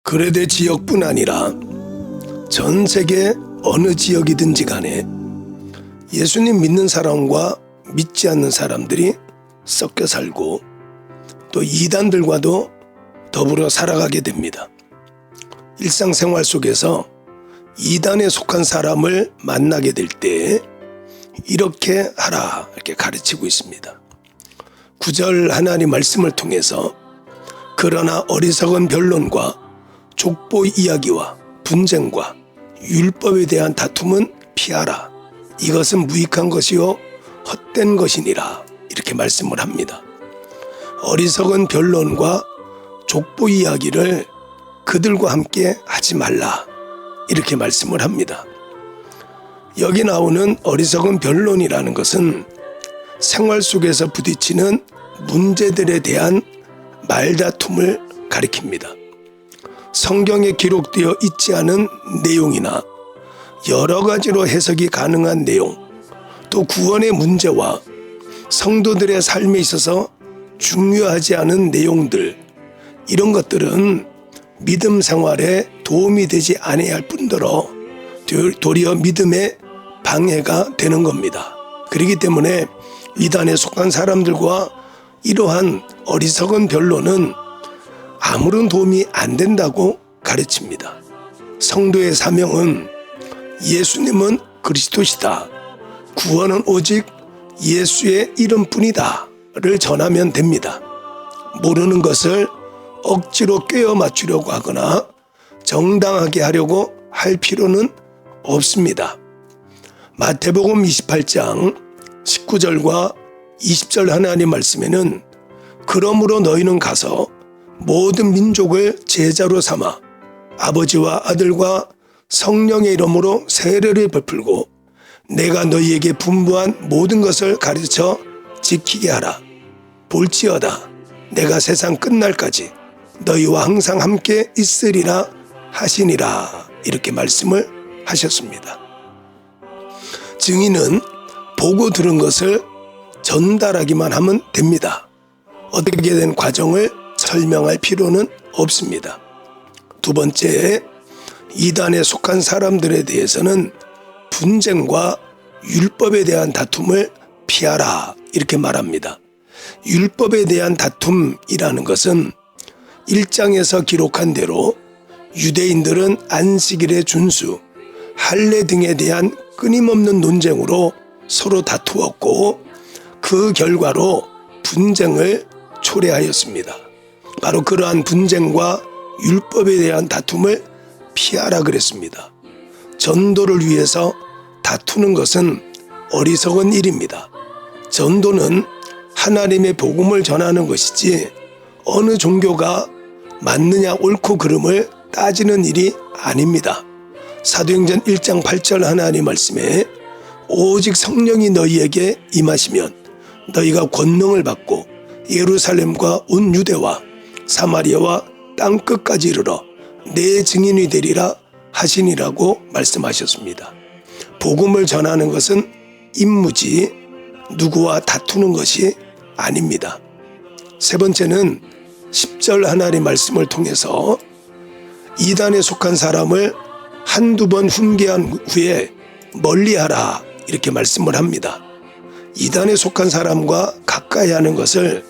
거래대 지역뿐 아니라 전 세계 어느 지역이든지 간에 예수님 믿는 사람과 믿지 않는 사람들이 섞여 살고 또 이단들과도 더불어 살아가게 됩니다. 일상생활 속에서 이단에 속한 사람을 만나게 될 때 이렇게 하라 이렇게 가르치고 있습니다. 9절 하나님 말씀을 통해서 그러나 어리석은 변론과 족보 이야기와 분쟁과 율법에 대한 다툼은 피하라. 이것은 무익한 것이요 헛된 것이니라. 이렇게 말씀을 합니다. 어리석은 변론과 족보 이야기를 그들과 함께 하지 말라. 이렇게 말씀을 합니다. 여기 나오는 어리석은 변론이라는 것은 생활 속에서 부딪히는 문제들에 대한 말다툼을 가리킵니다. 성경에 기록되어 있지 않은 내용이나 여러 가지로 해석이 가능한 내용, 또 구원의 문제와 성도들의 삶에 있어서 중요하지 않은 내용들, 이런 것들은 믿음 생활에 도움이 되지 아니할 할 뿐더러 도리어 믿음의 방해가 되는 겁니다. 그렇기 때문에 이단에 속한 사람들과 이러한 어리석은 변론은 아무런 도움이 안 된다고 가르칩니다. 성도의 사명은 예수님은 그리스도시다. 구원은 오직 예수의 이름뿐이다를 전하면 됩니다. 모르는 것을 억지로 꿰어 맞추려고 하거나 정당하게 하려고 할 필요는 없습니다. 마태복음 28장 19절과 20절 하나님 말씀에는 그러므로 너희는 가서 모든 민족을 제자로 삼아 아버지와 아들과 성령의 이름으로 세례를 베풀고 내가 너희에게 분부한 모든 것을 가르쳐 지키게 하라. 볼지어다 내가 세상 끝날까지 너희와 항상 함께 있으리라 하시니라. 이렇게 말씀을 하셨습니다. 증인은 보고 들은 것을 전달하기만 하면 됩니다. 어떻게 된 과정을 설명할 필요는 없습니다. 두 번째, 이단에 속한 사람들에 대해서는 분쟁과 율법에 대한 다툼을 피하라 이렇게 말합니다. 율법에 대한 다툼이라는 것은 1장에서 기록한 대로 유대인들은 안식일의 준수, 할례 등에 대한 끊임없는 논쟁으로 서로 다투었고 그 결과로 분쟁을 초래하였습니다. 바로 그러한 분쟁과 율법에 대한 다툼을 피하라 그랬습니다. 전도를 위해서 다투는 것은 어리석은 일입니다. 전도는 하나님의 복음을 전하는 것이지 어느 종교가 맞느냐 옳고 그름을 따지는 일이 아닙니다. 사도행전 1장 8절 하나님 말씀에 오직 성령이 너희에게 임하시면 너희가 권능을 받고 예루살렘과 온 유대와 사마리아와 땅끝까지 이르러 내 증인이 되리라 하시니라고 말씀하셨습니다. 복음을 전하는 것은 임무지 누구와 다투는 것이 아닙니다. 세 번째는 10절 하나님 말씀을 통해서 이단에 속한 사람을 한두 번 훈계한 후에 멀리하라 이렇게 말씀을 합니다. 이단에 속한 사람과 가까이 하는 것을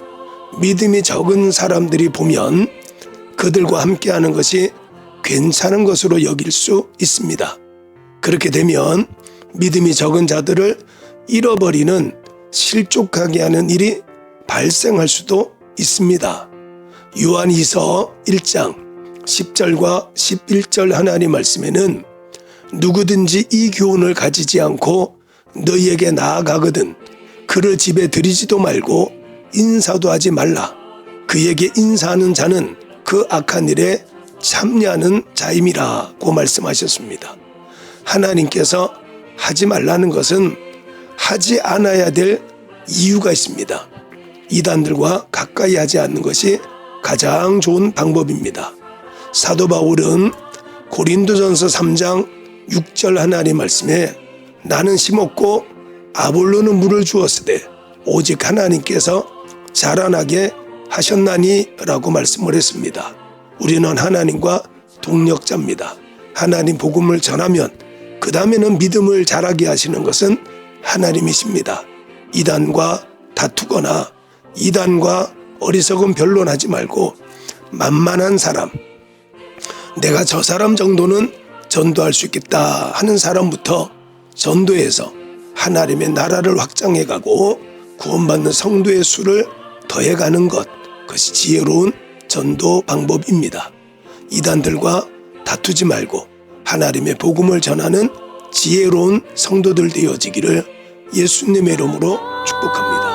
믿음이 적은 사람들이 보면 그들과 함께하는 것이 괜찮은 것으로 여길 수 있습니다. 그렇게 되면 믿음이 적은 자들을 잃어버리는 실족하게 하는 일이 발생할 수도 있습니다. 요한이서 1장 10절과 11절 하나님 말씀에는 누구든지 이 교훈을 가지지 않고 너희에게 나아가거든 그를 집에 들이지도 말고 인사도 하지 말라. 그에게 인사하는 자는 그 악한 일에 참여하는 자임이라고 말씀하셨습니다. 하나님께서 하지 말라는 것은 하지 않아야 될 이유가 있습니다. 이단들과 가까이 하지 않는 것이 가장 좋은 방법입니다. 사도 바울은 고린도전서 3장 6절 하나님 말씀에 나는 심었고 아볼로는 물을 주었으되 오직 하나님께서 자라나게 하셨나니 라고 말씀을 했습니다. 우리는 하나님과 동력자입니다. 하나님 복음을 전하면 그 다음에는 믿음을 자라게 하시는 것은 하나님이십니다. 이단과 다투거나 이단과 어리석은 변론하지 말고 만만한 사람, 내가 저 사람 정도는 전도할 수 있겠다 하는 사람부터 전도해서 하나님의 나라를 확장해가고 구원받는 성도의 수를 더해가는 것, 그것이 지혜로운 전도 방법입니다. 이단들과 다투지 말고 하나님의 복음을 전하는 지혜로운 성도들 되어지기를 예수님의 이름으로 축복합니다.